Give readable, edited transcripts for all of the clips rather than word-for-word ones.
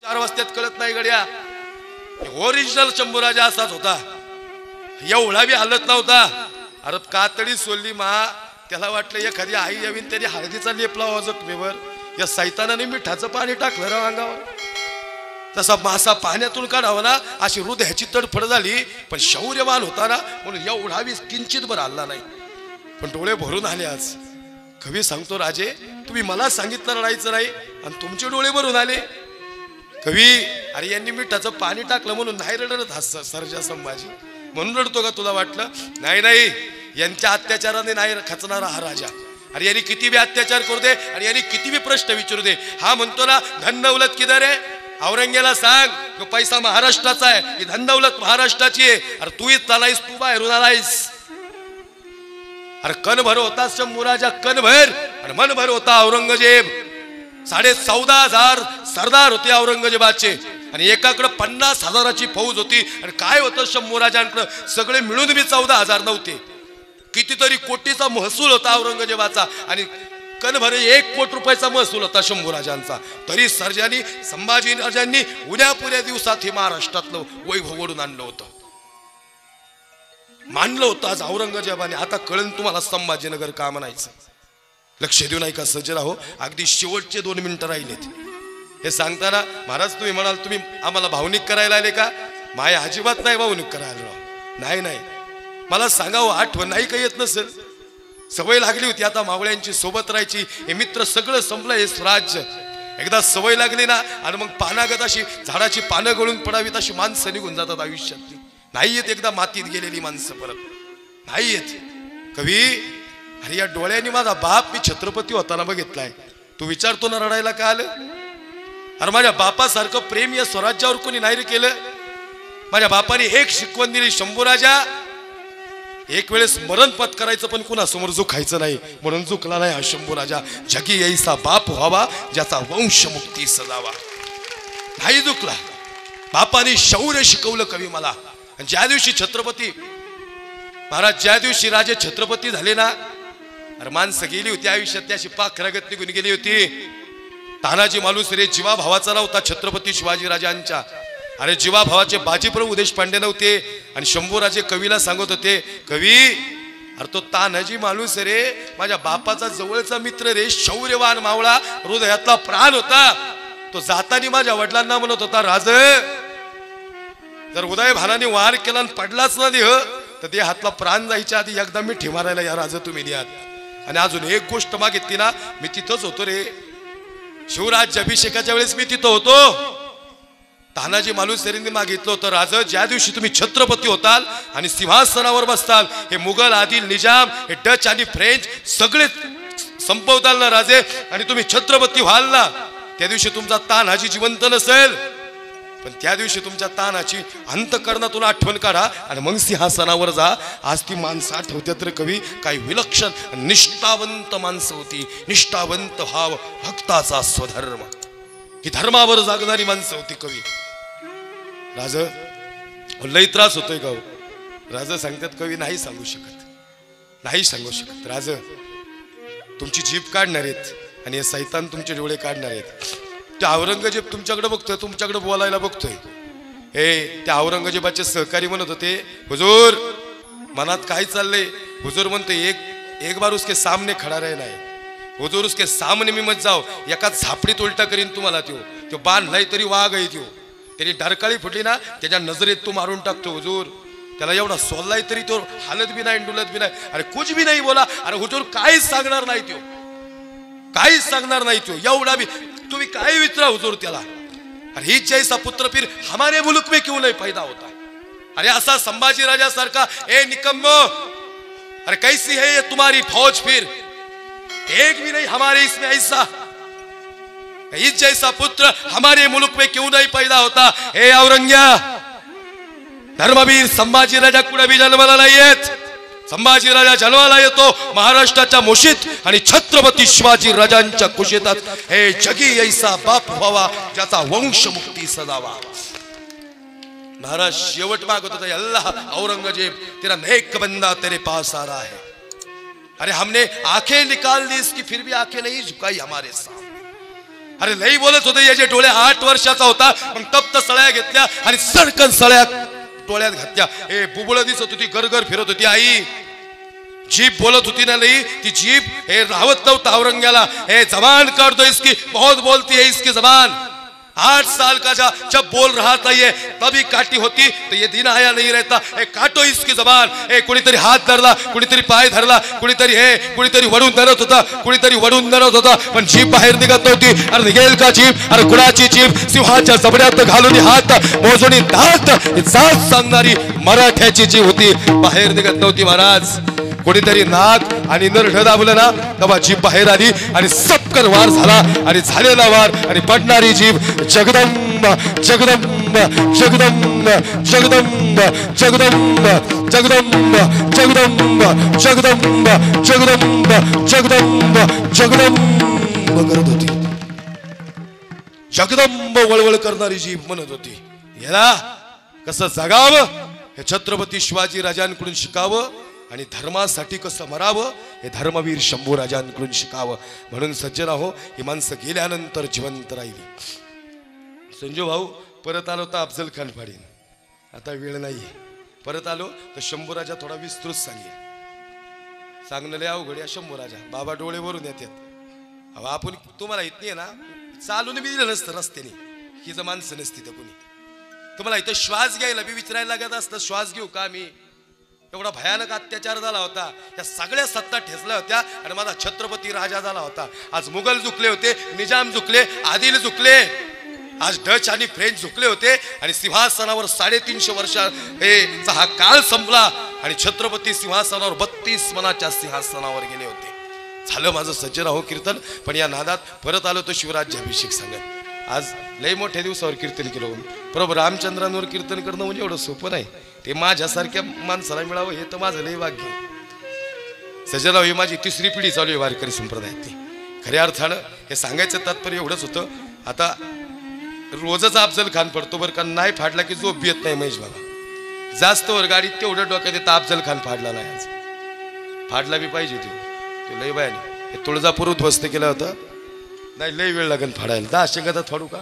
4 वाजत्यात कळत नाही गड्या, ओरिजिनल शंभूराजा असाच होता, एवढा बी हालत नव्हता. अरे कातडी सोडली मा, त्याला वाटलं एखादी आई यावीन तरी हळदीचा लेप लावा जखमेवर. या सैतानाने मिठाचं पाणी टाकलं रा अंगावर. तसा मासा पाण्यातून काढावा ना अशी हृदयाची तडफड झाली. पण शौर्यवान होता ना म्हणून एवढा बी किंचित भर हल्ला नाही. पण डोळे भरून आले. आज कवी सांगतो, राजे तुम्ही मला सांगितलं रडायचं नाही आणि तुमचे डोळे भरून आले. कवी, अरे यांनी मिठाचं पाणी टाकलं म्हणून नाही रडत हा सर्जा संभाजी, म्हणून रडतो का तुला वाटलं? नाही नाही, यांच्या अत्याचाराने नाही खचणारा हा राजा. अरे यांनी किती बी अत्याचार करू दे आणि यांनी किती बी प्रश्न विचारू दे, हा म्हणतो ना धन दौलत किधर आहे. औरंगजेबाला सांग तो पैसा महाराष्ट्राचा आहे, ही धन दौलत महाराष्ट्राची आहे. अरे तू चालायस, तू बाहेरून आलायस. अरे कणभर होता शंभूराजा, कणभर, आणि मनभर होता औरंगजेब. 14,500 सरदार होते औरंगजेबाचे आणि एकाकडे 50,000ची फौज होती. आणि काय होतं शंभूराजांकडे, सगळे मिळून बी 14,000 नव्हते. कितीतरी कोटीचा महसूल होता औरंगजेबाचा आणि कणभर 1 कोटी रुपयाचा महसूल होता शंभूराजांचा. तरी सर्जानी संभाजीराजांनी उद्यापुऱ्या दिवसात हे महाराष्ट्रातलं वैभव ओढून आणलं होतं, मानलं होतं आज औरंगजेबाने. आता कळण तुम्हाला संभाजीनगर का म्हणायचं. लक्ष देऊ नाही का सज्जन हो, अगदी शेवटचे 2 मिनिटं राहिलेत. हे सांगताना महाराज तुम्ही म्हणाल तुम्ही आम्हाला भावनिक करायला आले का? माय अजिबात नाही भावनिक करायला. नाही नाही, मला सांगावं आठवण नाही काही येत नसेल. सवय लागली होती आता मावळ्यांची सोबत राहायची. हे मित्र सगळं संपलं, हे स्वराज्य एकदा सवय लागली ना आणि मग पानागत अशी झाडाची पानं गळून पडावीत अशी माणसं निघून जातात आयुष्यातली. नाही येत एकदा मातीत गेलेली माणसं परत नाही येत. कवी, अरे या डोळ्यांनी माझा बाप मी छत्रपती होताना बघितलाय. तू विचारतो ना रडायला का आलं? अरे माझ्या बापासारखं प्रेम या स्वराज्यावर कोणी नाही रे केलं. माझ्या बापाने एक शिकवण दिली, शंभूराजा एक वेळेस मरण पत्करायचं पण कुणासमोर झुकायचं नाही. म्हणून झुकला नाही हा शंभूराजा. जगी यायचा बाप व्हावा ज्याचा वंश मुक्ती सजावा. नाही झुकला. बापाने शौर्य शिकवलं कवी मला. ज्या दिवशी छत्रपती महाराज, ज्या दिवशी राजे छत्रपती झाले ना, अरे माणसं गेली होती आयुष्यात त्याशी पाखरागत निघून गेली होती. तानाजी मालुसरे जीवा भावाचा नव्हता छत्रपती शिवाजी राजांच्या. अरे जीवा भावाचे बाजीप्रभू देशपांडे नव्हते. आणि शंभूराजे कवीला सांगत होते, कवी अरे तो तानाजी मालुसरे माझ्या बापाचा जवळचा मित्र रे, शौर्यवान मावळा, हृदयातला प्राण होता. तो जाताना माझ्या वडिलांना म्हणत होता, राज जर उदय भानाने वार केला आणि पडलाच ना देह तर ते हातला प्राण जायच्या आधी एकदा मी ठेमारायला या राज तुम्ही द्यात. आणि अजून एक गोष्ट मागितली ना, मी तिथंच होतो रे, शिवराज्य अभिषेकाच्या वेळेस मी तिथं होतो. तानाजी मालुसरेंनी मागितलं होतं, राज ज्या दिवशी तुम्ही छत्रपती होताल आणि सिंहासनावर बसताल, हे मुघल आदिल निजाम, हे डच आणि फ्रेंच सगळे संपवताल ना राजे, आणि तुम्ही छत्रपती व्हाल ना, त्या दिवशी तुमचा तानाजी जिवंत नसेल. पण त्या दिवशी तुमच्या तानाची अंतःकरणातून आठवण काढा आणि मग सिंहासनावर जा. आज ती माणसं आठवत्यात रे कवी, काही विलक्षण निष्ठावंत माणसं होती. निष्ठावंत भाव भक्ताचा स्वधर्म, ही धर्मावर जागणारी माणसं होती कवी. राज लई त्रास होतोय गाव. राज सांगतात कवी, नाही सांगू शकत, नाही सांगू शकत. राज तुमची जीभ काढणार आहेत आणि हे सैतान तुमचे डोळे काढणार आहेत. त्या औरंगजेब तुमच्याकडे बघतोय, तुमच्याकडे बोलायला बघतोय. हे त्या औरंगजेबाचे सहकारी म्हणत होते, हुजूर मनात काय चाललंय? हुजूर म्हणते एक बार उसके सामने खडा रहना है. हुजूर उसके सामने मी मत जाओ, एका झापडीत उलटा करीन तुम्हाला. तो बांधलाय तरी वाघ आहे. त्याने डरकाळी फुटली ना त्याच्या नजरेत तो मारून टाकतो. हुजूर त्याला एवढा सोडलाय तरी तो हालत बी नाही, डुलत बी नाही. अरे कुछ भी नाही बोला. अरे हुजूर काहीच सांगणार नाही, तो काहीच सांगणार नाही. तो एवढा बी तुम्ही काय विचारा हुजूर त्याला. अरे ही जैसा पुत्र फिर हमारे मुल्क में क्यों नहीं पैदा होता. अरे असा संभाजी राजा सारखा, ए निकम्मो, अरे कैसी है ये तुम्हारी फौज, फिर एक भी नहीं हमारे इसमें ऐसा, इस जैसा पुत्र हमारे मुल्क में क्यों नहीं पैदा होता. हे औरंग्या, धर्मवीर संभाजी राजा कुठे बी जन्माला नाही येत. संभाजी राजा जन्माला येतो महाराष्ट्राच्या मुशीत आणि छत्रपती शिवाजी राजांच्या कुशीतात. हे जगी ऐसा बाप व्हावा ज्याचा वंश मुक्ती सजावा. महाराज शेवट मागत होता, अल्लाह औरंगजेब तेरा नेक बंदा तेरे पास आ रहा है. अरे हमने आंखें निकाल दी इसकी, फिर भी आंखें नहीं झुकाई हमारे सामने. अरे लई बोलत होते, याचे डोळे 8 वर्षाचा होता, मग तप्त सळ्या घेतल्या आणि सडकन सळ्या डोळ्यात घातल्या. ए बुबुळ दिसत होती, गरगर फिरत होती. आई जीप बोलत होती ना, लई ती जीप हे रावत नव्हता औरंग्याला. हे जबान कर दो इसकी, बहुत बोलती है इसकी जबान. 8 साल का जब बोल रहा था ये तभी काटी होती तो ये दिन आया नहीं रहता. ए काटो इसकी जबान. ए कुणीतरी हात धरला, कुणीतरी पाय धरला, कुणीतरी वडून धरत होता, कुणीतरी वडून धरत होता, पण जीभ बाहेर निघत नव्हती. अरे निघेल का जीभ? अरे कुणाची जीभ? सिंहाच्या जबड्यात घालून हात मोजून दात जात सांगणारी मराठ्याची जीभ होती, बाहेर निघत नव्हती महाराज. कोणीतरी नाक आणि नरड दाबलं ना, तेव्हा जीभ बाहेर आली आणि सपकर वार झाला. आणि झालेला वार आणि पडणारी जीभ जगदंब जगदंब जगदंब जगदंब जगदंब जगदंब जगदंब जगदंब जगदंब जगदंब जगदंब करत होती. जगदंब वळवळ करणारी जीभ म्हणत होती, याला कसं जगावं हे छत्रपती शिवाजी राजांकडून शिकावं आणि धर्मासाठी कसं मरावं हे धर्मवीर शंभू राजांकडून शिकावं. म्हणून सज्जना हो, ही माणसं गेल्यानंतर जिवंत राहिली. संजू भाऊ परत आलो तर अफजल खान फाडीन, आता वेळ नाहीये. परत आलो तर शंभू राजा थोडा विस्तृत सांगेल. सांगणं लय अवघड आहे. शंभू राजा बाबा डोळे वरून येतात. अहो आपण तुम्हाला येत नाही ना, चालून बी दिलं नसतं रस्त्याने, ही जर माणसं नसती तर कोणी तुम्हाला इथं श्वास घ्यायला बी विचारायला लागत असतं, श्वास घेऊ का मी? एवढा भयानक अत्याचार झाला होता, त्या सगळ्या सत्ता ठेचल्या होत्या आणि माझा छत्रपती राजा झाला होता. आज मुघल झुकले होते, निजाम झुकले, आदिल झुकले, आज डच आणि फ्रेंच झुकले होते आणि सिंहासनावर 350 वर्षाचा हा काळ संपला आणि छत्रपती सिंहासनावर 32 मनाच्या सिंहासनावर गेले होते. झालं माझं सज्जन हो कीर्तन. पण या नादात परत आलो तो शिवराज्याभिषेक सांगत. आज लय मोठ्या दिवसावर कीर्तन केलं. प्रभू रामचंद्रांवर कीर्तन करणं म्हणजे एवढं सोपं नाही. ते माझ्यासारख्या माणसाला मिळावं हे तर माझं लय भाग्य. सज्जनराव ही माझी 3री पिढी चालू आहे वारकरी संप्रदायातली. खऱ्या अर्थानं हे सांगायचं तात्पर्य एवढंच होतं. आता रोजच अफजल खान पडतो बरं का, नाही फाडला की झोप येत नाही महेश बाबा. जास्त वर गाडीत तेवढं डोक्यात येतं अफजल खान फाडला नाही. आज फाडला बी पाहिजे तो लय बायाने. हे तुळजापूर उद्ध्वस्त केलं होतं, नाही लय वेळ लागेल फाडायला. 10 शेंगात फाडू का?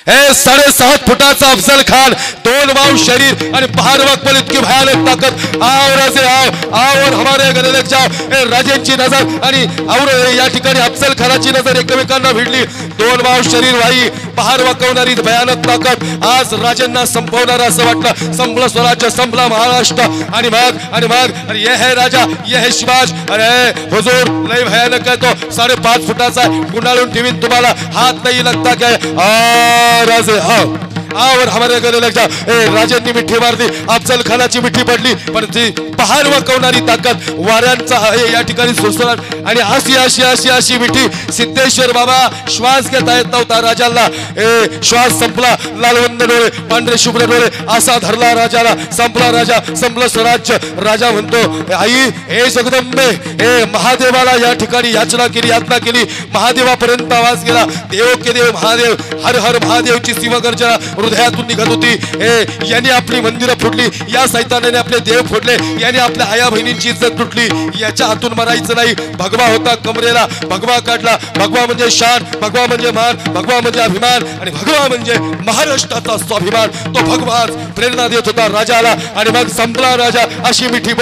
हे 7.5 फुटाचा अफजल खान, 2 बाहु शरीर आणि बहारवा पल इतकी भयानक ताकद. आओ से आओ और हमारे गले लग जाओ. हे राजेंची नजर आणि और या ठिकाणी अफजल खानाची नजर एकमेकांना भिडली. 2 बाहु शरीर वाई, बहारवा कवणारी भयानक ताकद. आज राजांना संपवणार असं वाटलं. संपलं स्वराज्य, संपला महाराष्ट्र. आणि मग अरे ये है राजा, ये है शिवाज. अरे हुजूर लय भयानक आहे तो, 5.5 फुटाचा आहे. गुंडाळून ठेवीन तुम्हाला, हात नाही लगता काय. राजे और हमारे गले लग जा. राजांनी मिठी मारली, अफजल खानाची मिठी पडली, पण ती बहार वाकवणारी ताकद वाऱ्यांचा या ठिकाणी सुसराट. आणि अशी मिठी. सिद्धेश्वर बाबा श्वास घेता येत नव्हता राजाला. श्वास संपला, लालवंद डोळे, पांढरे शुभ्र डोळे, असा धरला राजाला. संपला राजा, संपलं स्वराज्य. राजा म्हणतो, आई हे जगदंबे, हे महादेवाला या ठिकाणी याचना केली, महादेवापर्यंत आवाज गेला. देव के देव महादेव, हर हर महादेवची शिवगर्जना हृदयातून निघत होती. याने आपली मंदिरं फोडली, या सैतानाने आपले देव फोडले, याने आपल्या आया बहिणींची इज्जत तुटली. याच्या हातून मरायचं नाही. भगवा होता कमरेला, भगवा काढला. भगवा म्हणजे शान, भगवा म्हणजे मान, भगवा म्हणजे अभिमान आणि भगवा म्हणजे महाराष्ट्राचा स्वाभिमान. तो भगवाच प्रेरणा देत होता राजाला. आणि मग संपला राजा. अशी मिठी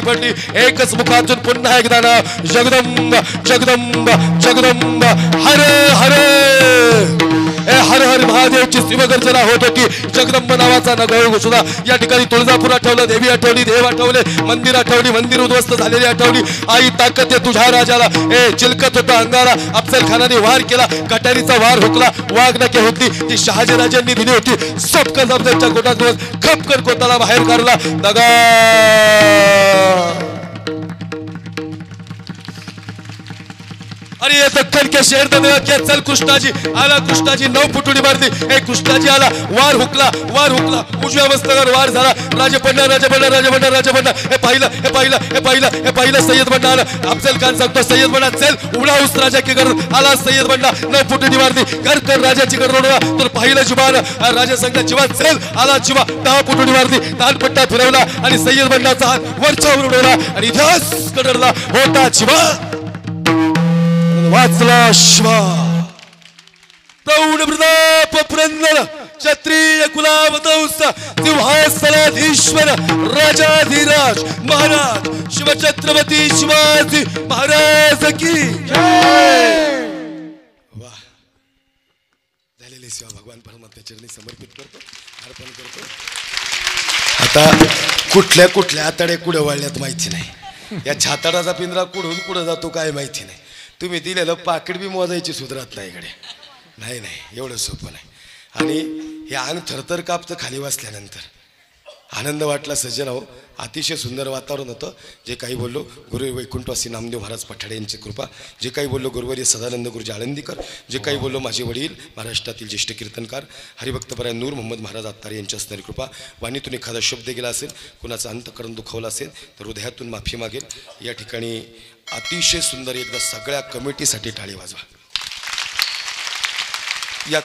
पडली. एकच मुखातून पुन्हा एकदा नाव जगदंब जगदंब जगदंब हरे हरे. हर हर महादेवची शिवगर्जना होत होती. जगदंब नावाचा नगर घोषणा या ठिकाणी. तुळजापूर आठवलं, देवी आठवली, देव आठवले, मंदिर आठवली, मंदिर उद्ध्वस्त झालेली आठवली. आई ताकद आहे तुझ्या राजाला. चिलकत होता अंगारा. अफजल खानाने वार केला, कटारीचा वार हुकला. वाघ नके होती ती शहाजीराजांनी दिली होती. सबकन अफजलच्या कोटात खपकन कोटाला बाहेर काढला. दगा अरे ये दक्कन के शेर दे क्या. चल कृष्णाजी आला. कृष्णाजी 9 फुटुडी मारली. कृष्णाजी आला. वार हुकला. उजव्या मस्तकावर वार झाला. राजा बंडा. हे पाहिलं सय्यद बंडा आला. अफजल खान सांगतो, सय्यद बंडा चल उडा उस राजा की गरज. आला सय्यद बंडा. 9 फुटुडी मारली. कर राजाची गरज उडवा. तर पाहिलं जिवा. राजा सांगता जिवा चल. आला जिवा. 10 फुटुडी मारली. तानपट्टा फिरवला आणि सय्यद बंडाचा हात वरच्यावर उडवला आणि इतिहास कडरला. होता जिवा, वाचला शिवा. प्रौढ प्रताप पुरंदर क्षत्रिय कुलावतंस सिंहासनाधीश्वर राजाधिराज महाराज शिवछत्रपती शिवाजी महाराज की वाह. झालेली सेवा भगवान परमात्म्या चरणी समर्पित करतो, अर्पण करतो. आता कुठल्या कुठल्या आताडे कुठे वळल्यात माहिती नाही. या छाताडाचा पिंजरा कुठून कुठं जातो काय माहिती नाही. तुम्ही दिलेलं पाकिट बी मोजायची सुधरत नाही इकडे. नाही नाही एवढं सोपं नाही. आणि हे अंग थरथर कापतं खाली वाचल्यानंतर. आनंद वाटला सज्जन हो. अतिशय सुंदर वातावरण होतं. जे काही बोललो गुरु वैकुंठवासी नामदेव महाराज पठाडे यांची कृपा. जे काही बोललो गुरुवर्य सदानंद गुरुजी आळंदीकर. जे काही बोललो माझे वडील महाराष्ट्रातील ज्येष्ठ कीर्तनकार हरिभक्तपरायण नूर मोहम्मद महाराज आत्तारे यांची असणारी कृपा. वाणीतून एखादा शब्द गेला असेल, कुणाचा अंतकरण दुखावला असेल तर हृदयातून माफी मागेल. या ठिकाणी अतिशय सुंदर एकदा सगळ्या कमिटीसाठी टाळी वाजवा.